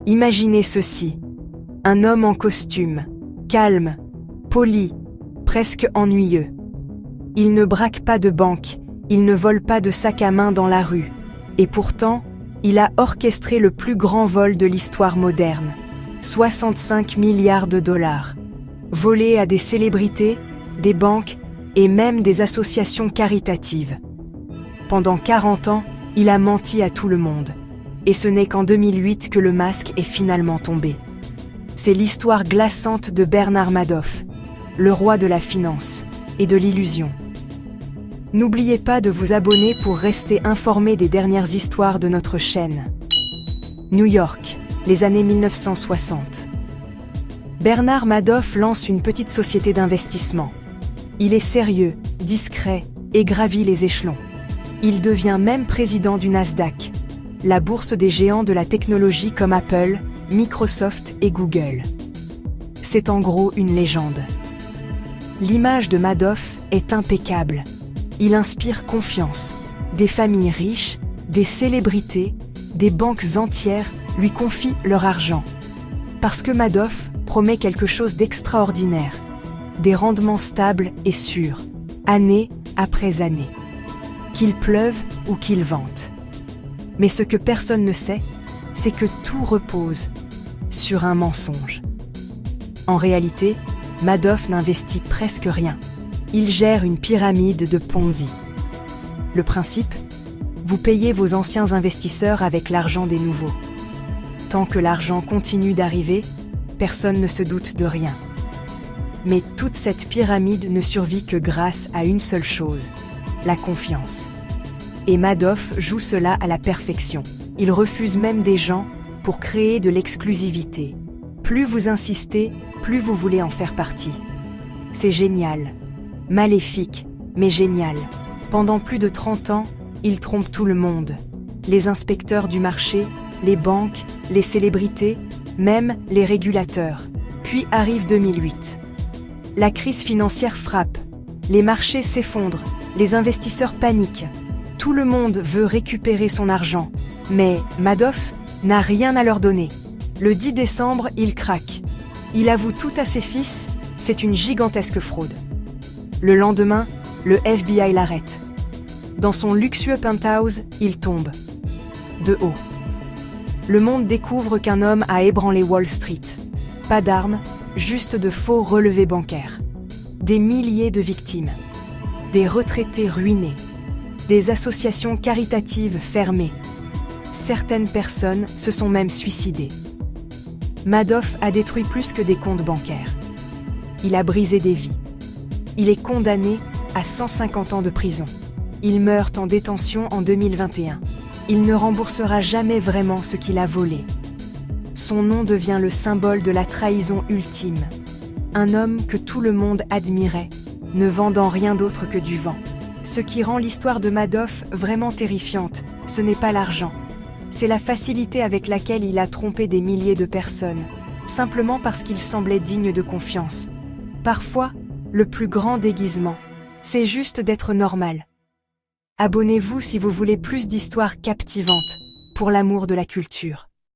Imaginez ceci. Un homme en costume, calme, poli, presque ennuyeux. Il ne braque pas de banque, il ne vole pas de sac à main dans la rue. Et pourtant, il a orchestré le plus grand vol de l'histoire moderne. 65 milliards de dollars. Volés à des célébrités, des banques et même des associations caritatives. Pendant 40 ans, il a menti à tout le monde. Et ce n'est qu'en 2008 que le masque est finalement tombé. C'est l'histoire glaçante de Bernard Madoff, le roi de la finance et de l'illusion. N'oubliez pas de vous abonner pour rester informé des dernières histoires de notre chaîne. New York, les années 1960. Bernard Madoff lance une petite société d'investissement. Il est sérieux, discret et gravit les échelons. Il devient même président du Nasdaq, la bourse des géants de la technologie comme Apple, Microsoft et Google. C'est en gros une légende. L'image de Madoff est impeccable. Il inspire confiance. Des familles riches, des célébrités, des banques entières lui confient leur argent. Parce que Madoff promet quelque chose d'extraordinaire. Des rendements stables et sûrs, année après année. Qu'il pleuve ou qu'il vente. Mais ce que personne ne sait, c'est que tout repose sur un mensonge. En réalité, Madoff n'investit presque rien. Il gère une pyramide de Ponzi. Le principe ? Vous payez vos anciens investisseurs avec l'argent des nouveaux. Tant que l'argent continue d'arriver, personne ne se doute de rien. Mais toute cette pyramide ne survit que grâce à une seule chose, la confiance. Et Madoff joue cela à la perfection. Il refuse même des gens pour créer de l'exclusivité. Plus vous insistez, plus vous voulez en faire partie. C'est génial. Maléfique, mais génial. Pendant plus de 30 ans, il trompe tout le monde. Les inspecteurs du marché, les banques, les célébrités, même les régulateurs. Puis arrive 2008. La crise financière frappe. Les marchés s'effondrent, les investisseurs paniquent. Tout le monde veut récupérer son argent. Mais Madoff n'a rien à leur donner. Le 10 décembre, il craque. Il avoue tout à ses fils, c'est une gigantesque fraude. Le lendemain, le FBI l'arrête. Dans son luxueux penthouse, il tombe. De haut. Le monde découvre qu'un homme a ébranlé Wall Street. Pas d'armes, juste de faux relevés bancaires. Des milliers de victimes. Des retraités ruinés. Des associations caritatives fermées. Certaines personnes se sont même suicidées. Madoff a détruit plus que des comptes bancaires. Il a brisé des vies. Il est condamné à 150 ans de prison. Il meurt en détention en 2021. Il ne remboursera jamais vraiment ce qu'il a volé. Son nom devient le symbole de la trahison ultime. Un homme que tout le monde admirait, ne vendant rien d'autre que du vent. Ce qui rend l'histoire de Madoff vraiment terrifiante, ce n'est pas l'argent. C'est la facilité avec laquelle il a trompé des milliers de personnes, simplement parce qu'il semblait digne de confiance. Parfois, le plus grand déguisement, c'est juste d'être normal. Abonnez-vous si vous voulez plus d'histoires captivantes, pour l'amour de la culture.